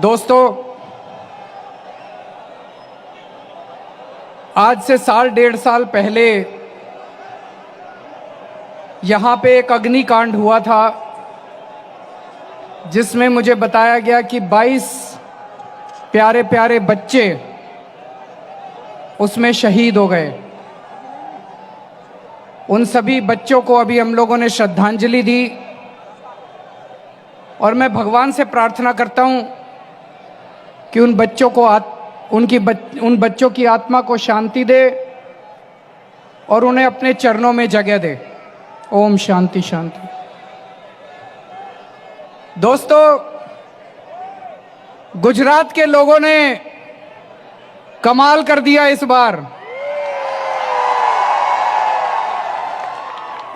दोस्तों, आज से साल डेढ़ साल पहले यहाँ पे एक अग्निकांड हुआ था जिसमें मुझे बताया गया कि 22 प्यारे प्यारे बच्चे उसमें शहीद हो गए। उन सभी बच्चों को अभी हम लोगों ने श्रद्धांजलि दी और मैं भगवान से प्रार्थना करता हूँ कि उन बच्चों को उन बच्चों की आत्मा को शांति दे और उन्हें अपने चरणों में जगह दे। ओम शांति शांति। दोस्तों, गुजरात के लोगों ने कमाल कर दिया इस बार।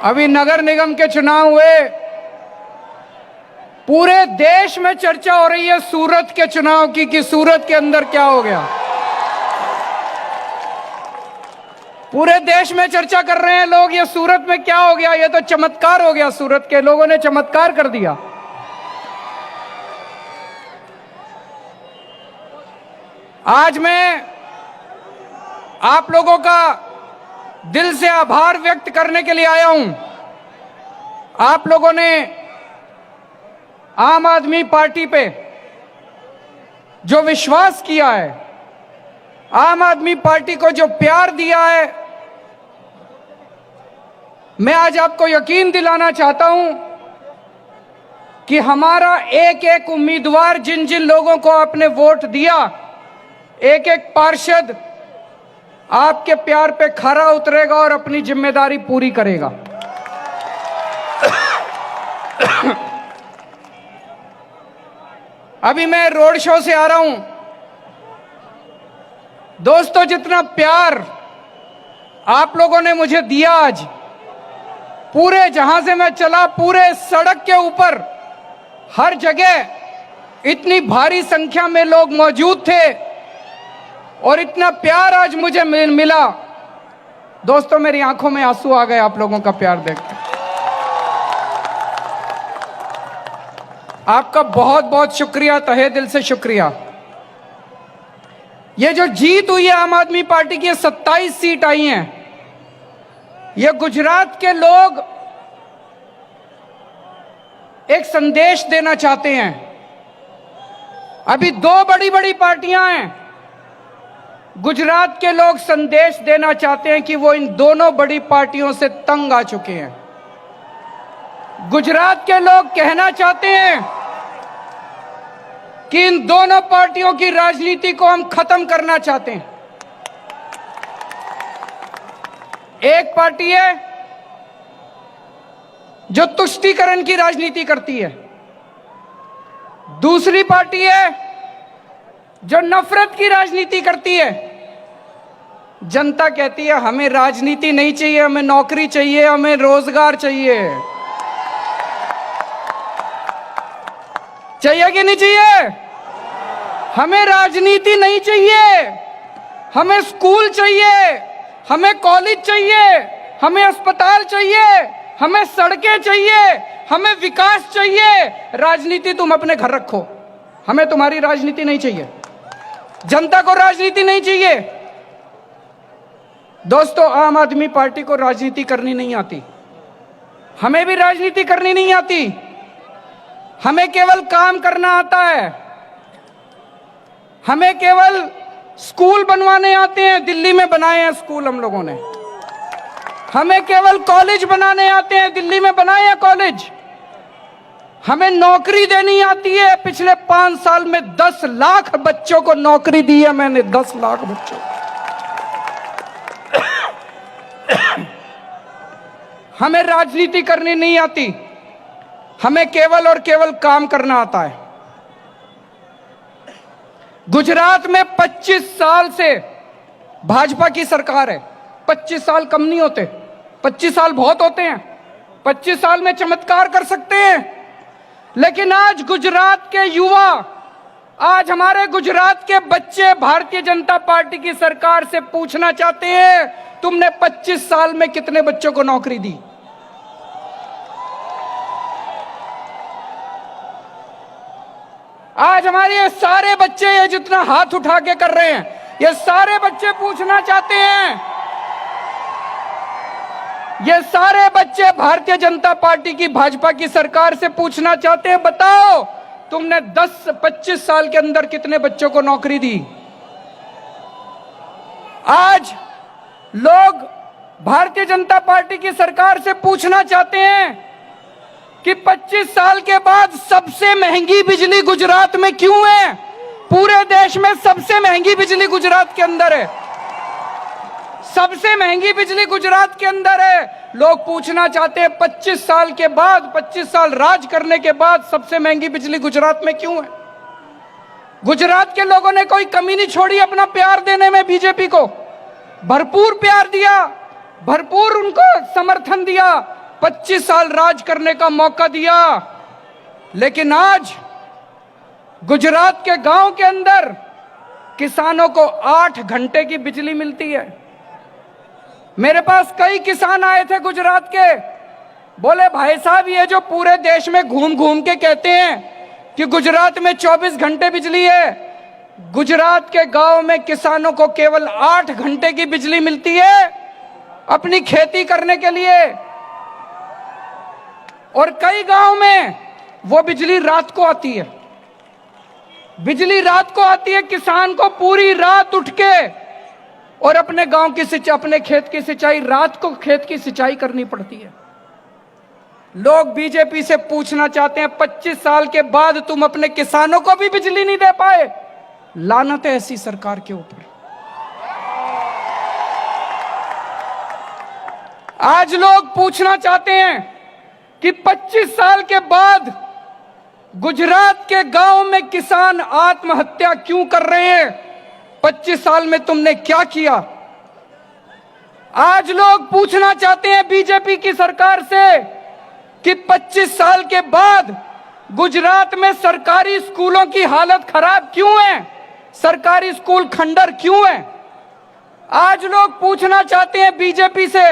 अभी नगर निगम के चुनाव हुए, पूरे देश में चर्चा हो रही है सूरत के चुनाव की कि सूरत के अंदर क्या हो गया। पूरे देश में चर्चा कर रहे हैं लोग, ये सूरत में क्या हो गया, ये तो चमत्कार हो गया। सूरत के लोगों ने चमत्कार कर दिया। आज मैं आप लोगों का दिल से आभार व्यक्त करने के लिए आया हूं। आप लोगों ने आम आदमी पार्टी पे जो विश्वास किया है, आम आदमी पार्टी को जो प्यार दिया है, मैं आज आपको यकीन दिलाना चाहता हूं कि हमारा एक एक उम्मीदवार, जिन जिन लोगों को आपने वोट दिया, एक एक पार्षद आपके प्यार पे खरा उतरेगा और अपनी जिम्मेदारी पूरी करेगा। अभी मैं रोड शो से आ रहा हूं। दोस्तों, जितना प्यार आप लोगों ने मुझे दिया आज, पूरे जहां से मैं चला, पूरे सड़क के ऊपर हर जगह इतनी भारी संख्या में लोग मौजूद थे और इतना प्यार आज मुझे मिला। दोस्तों, मेरी आंखों में आंसू आ गए आप लोगों का प्यार देखकर। आपका बहुत बहुत शुक्रिया, तहे दिल से शुक्रिया। ये जो जीत हुई है आम आदमी पार्टी की, 27 सीट आई हैं, ये गुजरात के लोग एक संदेश देना चाहते हैं। अभी दो बड़ी बड़ी पार्टियां हैं, गुजरात के लोग संदेश देना चाहते हैं कि वो इन दोनों बड़ी पार्टियों से तंग आ चुके हैं। गुजरात के लोग कहना चाहते हैं कि इन दोनों पार्टियों की राजनीति को हम खत्म करना चाहते हैं। एक पार्टी है जो तुष्टीकरण की राजनीति करती है, दूसरी पार्टी है जो नफरत की राजनीति करती है। जनता कहती है हमें राजनीति नहीं चाहिए, हमें नौकरी चाहिए, हमें रोजगार चाहिए। चाहिए कि नहीं चाहिए? हमें राजनीति नहीं चाहिए, हमें स्कूल चाहिए, हमें कॉलेज चाहिए, हमें अस्पताल चाहिए, हमें सड़कें चाहिए, हमें विकास चाहिए। राजनीति तुम अपने घर रखो, हमें तुम्हारी राजनीति नहीं चाहिए। जनता को राजनीति नहीं चाहिए। दोस्तों, आम आदमी पार्टी को राजनीति करनी नहीं आती, हमें भी राजनीति करनी नहीं आती। हमें केवल काम करना आता है, हमें केवल स्कूल बनवाने आते हैं। दिल्ली में बनाए हैं स्कूल हम लोगों ने। हमें केवल कॉलेज बनाने आते हैं, दिल्ली में बनाए हैं कॉलेज। हमें नौकरी देनी आती है। पिछले 5 साल में 10 लाख बच्चों को नौकरी दी है मैंने, 10 लाख बच्चों। हमें राजनीति करनी नहीं आती, हमें केवल और केवल काम करना आता है। गुजरात में 25 साल से भाजपा की सरकार है। 25 साल कम नहीं होते, 25 साल बहुत होते हैं। 25 साल में चमत्कार कर सकते हैं। लेकिन आज गुजरात के युवा, आज हमारे गुजरात के बच्चे भारतीय जनता पार्टी की सरकार से पूछना चाहते हैं, तुमने 25 साल में कितने बच्चों को नौकरी दी? आज हमारे ये सारे बच्चे, ये जितना हाथ उठा के कर रहे हैं, ये सारे बच्चे पूछना चाहते हैं, ये सारे बच्चे भारतीय जनता पार्टी की, भाजपा की सरकार से पूछना चाहते हैं, बताओ तुमने 10-25 साल के अंदर कितने बच्चों को नौकरी दी। आज लोग भारतीय जनता पार्टी की सरकार से पूछना चाहते हैं कि 25 साल के बाद सबसे महंगी बिजली गुजरात में क्यों है। पूरे देश में सबसे महंगी बिजली गुजरात के अंदर है, सबसे महंगी बिजली गुजरात के अंदर है। लोग पूछना चाहते हैं 25 साल के बाद, 25 साल राज करने के बाद सबसे महंगी बिजली गुजरात में क्यों है। गुजरात के लोगों ने कोई कमी नहीं छोड़ी अपना प्यार देने में, बीजेपी को भरपूर प्यार दिया, भरपूर उनको समर्थन दिया, 25 साल राज करने का मौका दिया। लेकिन आज गुजरात के गांव के अंदर किसानों को 8 घंटे की बिजली मिलती है। मेरे पास कई किसान आए थे गुजरात के, बोले भाई साहब ये जो पूरे देश में घूम घूम के कहते हैं कि गुजरात में 24 घंटे बिजली है, गुजरात के गांव में किसानों को केवल 8 घंटे की बिजली मिलती है अपनी खेती करने के लिए। और कई गांव में वो बिजली रात को आती है, बिजली रात को आती है। किसान को पूरी रात उठ के और अपने गांव की सिंचाई, अपने खेत की सिंचाई, रात को खेत की सिंचाई करनी पड़ती है। लोग बीजेपी से पूछना चाहते हैं 25 साल के बाद तुम अपने किसानों को भी बिजली नहीं दे पाए। लानत है ऐसी सरकार के ऊपर। आज लोग पूछना चाहते हैं कि 25 साल के बाद गुजरात के गांव में किसान आत्महत्या क्यों कर रहे हैं, 25 साल में तुमने क्या किया। आज लोग पूछना चाहते हैं बीजेपी की सरकार से कि 25 साल के बाद गुजरात में सरकारी स्कूलों की हालत खराब क्यों है, सरकारी स्कूल खंडर क्यों है। आज लोग पूछना चाहते हैं बीजेपी से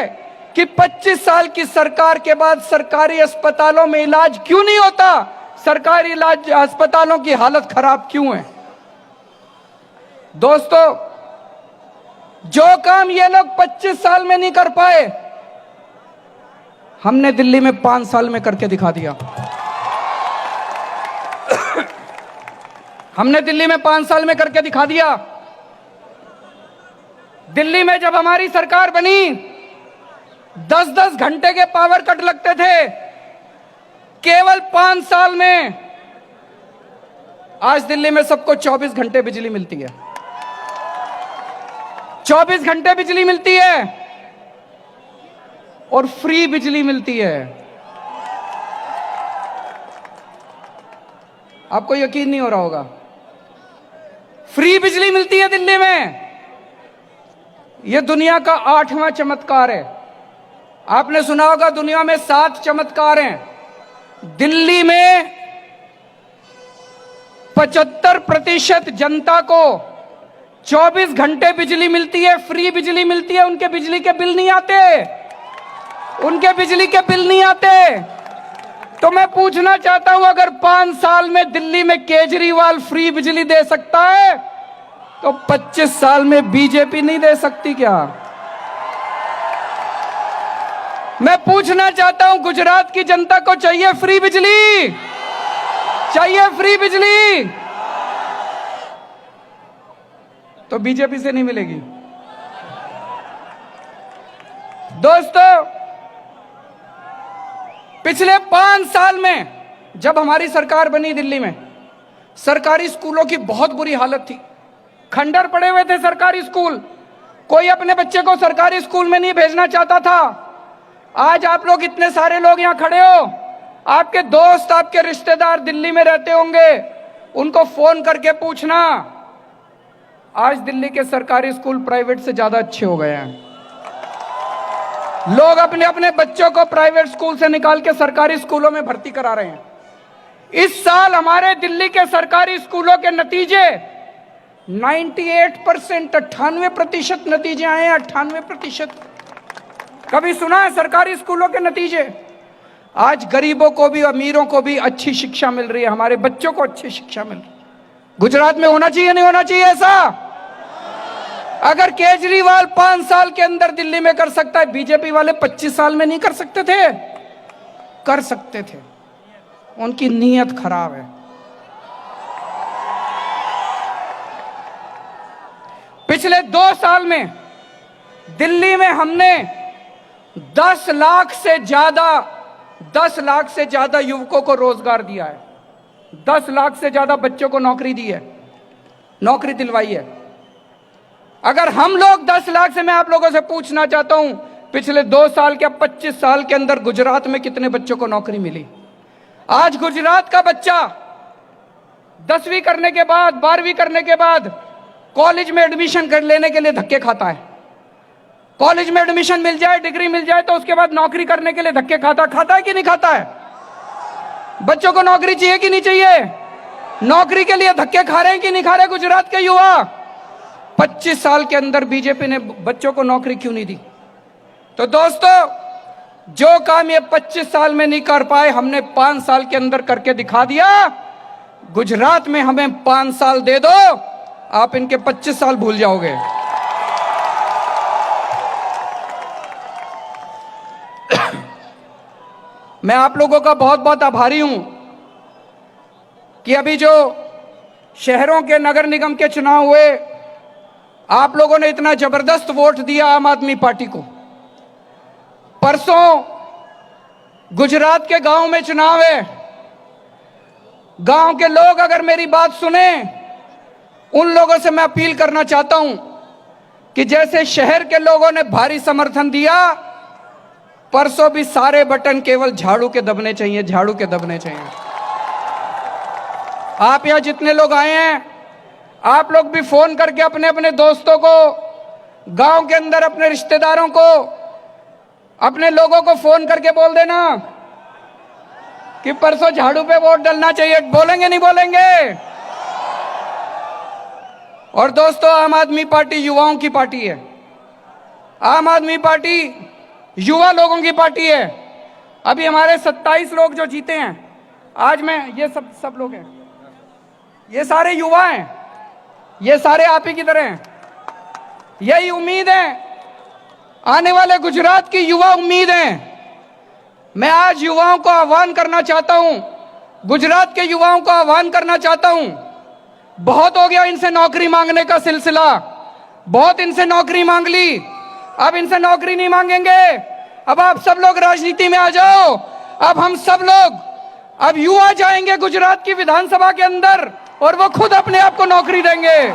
कि 25 साल की सरकार के बाद सरकारी अस्पतालों में इलाज क्यों नहीं होता, सरकारी इलाज अस्पतालों की हालत खराब क्यों है। दोस्तों, जो काम ये लोग 25 साल में नहीं कर पाए, हमने दिल्ली में 5 साल में करके दिखा दिया। हमने दिल्ली में 5 साल में करके दिखा दिया। दिल्ली में जब हमारी सरकार बनी 10-10 घंटे के पावर कट लगते थे, केवल 5 साल में आज दिल्ली में सबको 24 घंटे बिजली मिलती है। 24 घंटे बिजली मिलती है और फ्री बिजली मिलती है। आपको यकीन नहीं हो रहा होगा, फ्री बिजली मिलती है दिल्ली में। यह दुनिया का 8वां चमत्कार है। आपने सुना होगा दुनिया में 7 चमत्कार हैं। दिल्ली में 75% जनता को 24 घंटे बिजली मिलती है, फ्री बिजली मिलती है। उनके बिजली के बिल नहीं आते, उनके बिजली के बिल नहीं आते। तो मैं पूछना चाहता हूं, अगर 5 साल में दिल्ली में केजरीवाल फ्री बिजली दे सकता है तो 25 साल में बीजेपी नहीं दे सकती क्या? मैं पूछना चाहता हूं, गुजरात की जनता को चाहिए फ्री बिजली, चाहिए फ्री बिजली, तो बीजेपी से नहीं मिलेगी। दोस्तों, पिछले 5 साल में जब हमारी सरकार बनी दिल्ली में, सरकारी स्कूलों की बहुत बुरी हालत थी। खंडर पड़े हुए थे सरकारी स्कूल, कोई अपने बच्चे को सरकारी स्कूल में नहीं भेजना चाहता था। आज आप लोग इतने सारे लोग यहां खड़े हो, आपके दोस्त, आपके रिश्तेदार दिल्ली में रहते होंगे, उनको फोन करके पूछना, आज दिल्ली के सरकारी स्कूल प्राइवेट से ज्यादा अच्छे हो गए हैं। लोग अपने अपने बच्चों को प्राइवेट स्कूल से निकाल के सरकारी स्कूलों में भर्ती करा रहे हैं। इस साल हमारे दिल्ली के सरकारी स्कूलों के नतीजे 98%, 98% नतीजे आए हैं। 98%। कभी सुना है सरकारी स्कूलों के नतीजे? आज गरीबों को भी, अमीरों को भी अच्छी शिक्षा मिल रही है, हमारे बच्चों को अच्छी शिक्षा मिल रही है। गुजरात में होना चाहिए, नहीं होना चाहिए ऐसा? अगर केजरीवाल 5 साल के अंदर दिल्ली में कर सकता है, बीजेपी वाले 25 साल में नहीं कर सकते थे? कर सकते थे। उनकी नीयत खराब है। पिछले 2 साल में दिल्ली में हमने 10 लाख से ज्यादा युवकों को रोजगार दिया है। 10 लाख से ज्यादा बच्चों को नौकरी दी है, नौकरी दिलवाई है। अगर हम लोग 10 लाख से, मैं आप लोगों से पूछना चाहता हूं, पिछले 2 साल के 25 साल के अंदर गुजरात में कितने बच्चों को नौकरी मिली? आज गुजरात का बच्चा 10वीं करने के बाद, 12वीं करने के बाद कॉलेज में एडमिशन कर लेने के लिए धक्के खाता है। कॉलेज में एडमिशन मिल जाए, डिग्री मिल जाए तो उसके बाद नौकरी करने के लिए धक्के खाता है कि नहीं खाता है? बच्चों को नौकरी चाहिए कि नहीं चाहिए? नौकरी के लिए धक्के खा रहे हैं कि नहीं खा रहे गुजरात के युवा? 25 साल के अंदर बीजेपी ने बच्चों को नौकरी क्यों नहीं दी? तो दोस्तों, जो काम ये 25 साल में नहीं कर पाए, हमने 5 साल के अंदर करके दिखा दिया। गुजरात में हमें 5 साल दे दो, आप इनके 25 साल भूल जाओगे। मैं आप लोगों का बहुत बहुत आभारी हूं कि अभी जो शहरों के नगर निगम के चुनाव हुए, आप लोगों ने इतना जबरदस्त वोट दिया आम आदमी पार्टी को। परसों गुजरात के गांव में चुनाव है। गांव के लोग अगर मेरी बात सुने, उन लोगों से मैं अपील करना चाहता हूं कि जैसे शहर के लोगों ने भारी समर्थन दिया, परसों भी सारे बटन केवल झाड़ू के दबने चाहिए, झाड़ू के दबने चाहिए। आप यहां जितने लोग आए हैं, आप लोग भी फोन करके अपने अपने दोस्तों को, गांव के अंदर अपने रिश्तेदारों को, अपने लोगों को फोन करके बोल देना कि परसों झाड़ू पे वोट डालना चाहिए। बोलेंगे नहीं बोलेंगे? और दोस्तों, आम आदमी पार्टी युवाओं की पार्टी है। आम आदमी पार्टी युवा लोगों की पार्टी है। अभी हमारे 27 लोग जो जीते हैं, आज मैं, ये सब लोग हैं, ये सारे युवा हैं, ये सारे आप ही की तरह हैं। यही उम्मीद है, आने वाले गुजरात की युवा उम्मीद है। मैं आज युवाओं को आह्वान करना चाहता हूं, गुजरात के युवाओं को आह्वान करना चाहता हूं, बहुत हो गया इनसे नौकरी मांगने का सिलसिला, बहुत इनसे नौकरी मांग ली, अब इनसे नौकरी नहीं मांगेंगे। अब आप सब लोग राजनीति में आ जाओ। अब हम सब लोग, अब युवा जाएंगे गुजरात की विधानसभा के अंदर और वो खुद अपने आप को नौकरी देंगे।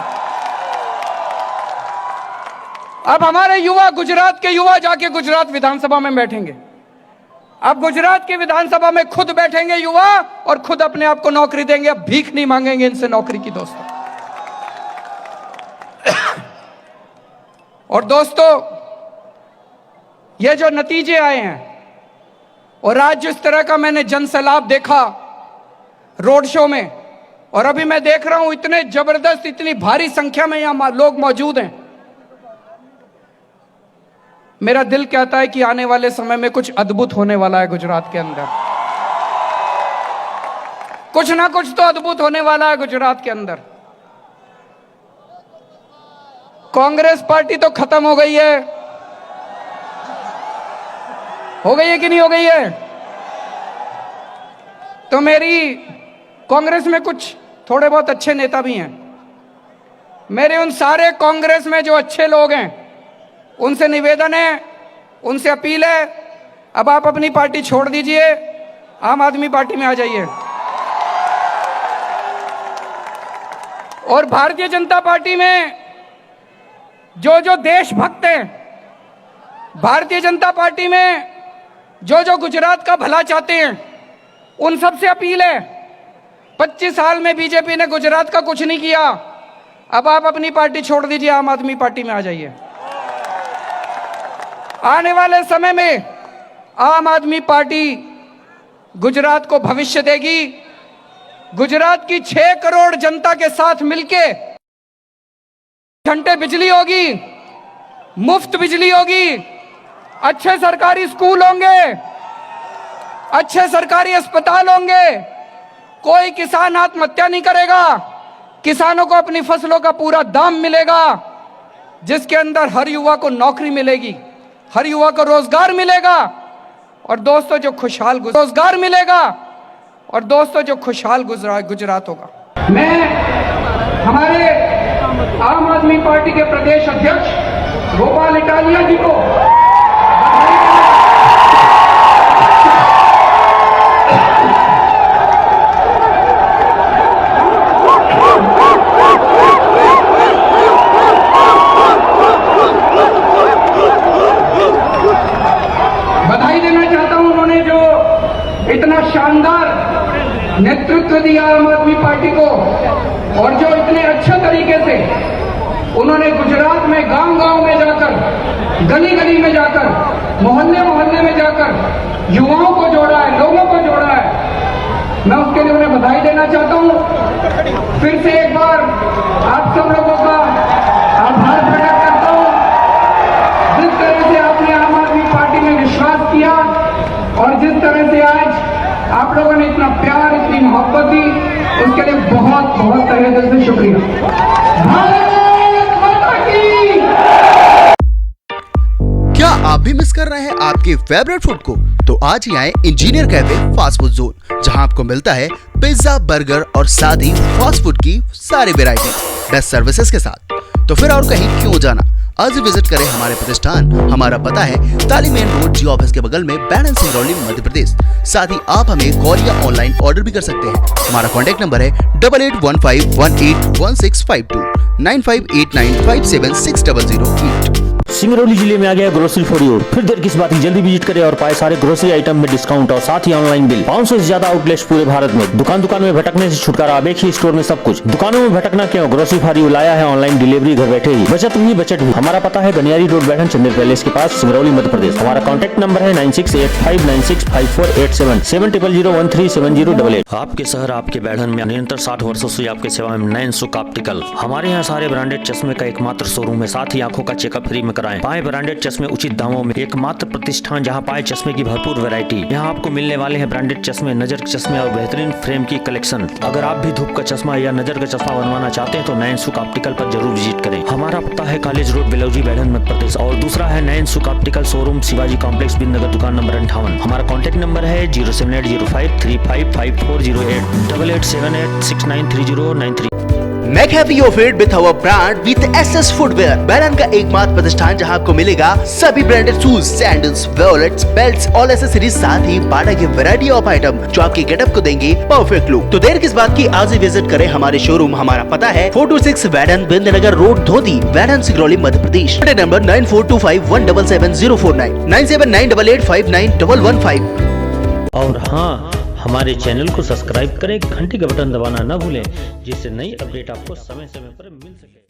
अब हमारे युवा, गुजरात के युवा जाके गुजरात विधानसभा में बैठेंगे। अब गुजरात की विधानसभा में खुद बैठेंगे युवा और खुद अपने आप को नौकरी देंगे। अब भीख नहीं मांगेंगे इनसे नौकरी की दोस्तों। और दोस्तों, ये जो नतीजे आए हैं, और आज जिस तरह का मैंने जनसैलाब देखा रोड शो में, और अभी मैं देख रहा हूं इतने जबरदस्त, इतनी भारी संख्या में यहां लोग मौजूद हैं, मेरा दिल कहता है कि आने वाले समय में कुछ अद्भुत होने वाला है गुजरात के अंदर। कुछ ना कुछ तो अद्भुत होने वाला है गुजरात के अंदर। कांग्रेस पार्टी तो खत्म हो गई है कि नहीं हो गई है? तो मेरी, कांग्रेस में कुछ थोड़े बहुत अच्छे नेता भी हैं। मेरे उन सारे कांग्रेस में जो अच्छे लोग हैं, उनसे निवेदन है, उनसे अपील है, अब आप अपनी पार्टी छोड़ दीजिए, आम आदमी पार्टी में आ जाइए। और भारतीय जनता पार्टी में जो जो देशभक्त हैं, भारतीय जनता पार्टी में जो जो गुजरात का भला चाहते हैं, उन सब से अपील है, 25 साल में बीजेपी ने गुजरात का कुछ नहीं किया, अब आप अपनी पार्टी छोड़ दीजिए, आम आदमी पार्टी में आ जाइए। आने वाले समय में आम आदमी पार्टी गुजरात को भविष्य देगी। गुजरात की 6 करोड़ जनता के साथ मिलके घंटे बिजली होगी, मुफ्त बिजली होगी, अच्छे सरकारी स्कूल होंगे, अच्छे सरकारी अस्पताल होंगे, कोई किसान आत्महत्या नहीं करेगा, किसानों को अपनी फसलों का पूरा दाम मिलेगा, जिसके अंदर हर युवा को नौकरी मिलेगी, हर युवा को रोजगार मिलेगा और दोस्तों जो खुशहाल रोजगार मिलेगा और दोस्तों जो खुशहाल गुजरात होगा। मैं हमारे आम आदमी पार्टी के प्रदेश अध्यक्ष गोपाल इटालिया जी को बधाई देना चाहता हूं। उन्होंने जो इतना शानदार नेतृत्व दिया आम आदमी पार्टी को और जो इतने अच्छे तरीके से उन्होंने गुजरात में गांव-गांव में जाकर, गली-गली में जाकर, मोहल्ले-मोहल्ले में जाकर युवाओं को जोड़ा है, लोगों को जोड़ा है, मैं उसके लिए उन्हें बधाई देना चाहता हूं। फिर से एक बार आप सब लोगों का आभार प्रकट करता हूं। जिस तरह से आपने आम आदमी पार्टी में विश्वास किया और जिस तरह से आज आप लोगों ने इतना प्यार, इतनी मोहब्बत दी, उसके लिए बहुत बहुत तहे दिल से शुक्रिया। भारत माता की। क्या आप भी मिस कर रहे हैं आपके फेवरेट फूड को? तो आज ही आए engineer cafe fast food zone, जहां आपको मिलता है पिज्जा, बर्गर और साथ ही फास्ट फूड की सारी वैरायटी बेस्ट सर्विसेज के साथ। तो फिर और कहीं क्यों जाना, आज विजिट करें हमारे प्रतिष्ठान। हमारा पता है ताली मेन रोड, जी ऑफिस के बगल में, बैंड सिंगरौली, मध्य प्रदेश। साथ ही आप हमें कॉल या ऑनलाइन ऑर्डर भी कर सकते हैं। हमारा कॉन्टैक्ट नंबर है 8815181652 9589576008। सिंगरौली जिले में आ गया ग्रोसरी फॉर यू। फिर देर किस बात की, जल्दी विजिट करें और पाए सारे ग्रोसरी आइटम में डिस्काउंट और साथ ही ऑनलाइन बिल। 500 से ज्यादा आउटलेट्स पूरे भारत में। दुकान में भटकने से छुटकारा, अब एक ही स्टोर में सब कुछ। दुकानों में भटकना क्यों, ग्रोसरी फॉर यू लाया है ऑनलाइन डिलीवरी घर बैठे ही। बचत हुई बचत हुई। हमारा पता है गनियारी रोड, बैठन चंदेर पैलेस के पास, सिंगरौली, मध्य प्रदेश। हमारा कॉन्टैक्ट नंबर है 9685965487 7001370788। आपके शहर, आपके बैठन में निरंतर 60 वर्षों से आपके सेवा में नैन सुख ऑप्टिकल। हमारे यहाँ सारे ब्रांडेड चश्मे का एकमात्र शोरूम है। साथ ही आंखों का चेकअप फ्री में कराएं। पाए ब्रांडेड चश्मे उचित दामों में। एकमात्र प्रतिष्ठान जहां पाए चश्मे की भरपूर वैरायटी। यहां आपको मिलने वाले हैं ब्रांडेड चश्मे, नजर के चश्मे और बेहतरीन फ्रेम की कलेक्शन। अगर आप भी धूप का चश्मा या नजर का चश्मा बनवाना चाहते हैं तो नैन सुख ऑप्टिकल पर जरूर विजिट करें। हमारा पता है कॉलेज रोड, बेलौजी, बैठन, मध्य प्रदेश। और दूसरा है नैन सुख ऑप्टिकल शोरूम, शिवाजी कॉम्प्लेक्स, बिंदनगर, दुकान नंबर 58। हमारा कॉन्टैक्ट नंबर है 07805355408 8878693093। McHappy Offered with our brand with SS Footwear, बैरन का एकमात्र प्रतिष्ठान जहां आपको मिलेगा सभी branded shoes, sandals, wallets, belts, all accessories, साथ ही बाटा की वैरायटी ऑफ आइटम जो आपके गेटअप को देंगे परफेक्ट लुक। तो देर किस बात की, आज ही विजिट करें हमारे शोरूम। हमारा पता है 426 बैडन, बिंदनगर रोड, धोती, बैडन, सिंगरौली, मध्य प्रदेश। नंबर 9425177049 9798859115। और हाँ, हमारे चैनल को सब्सक्राइब करें, घंटी का बटन दबाना न भूलें, जिससे नई अपडेट आपको समय समय पर मिल सके।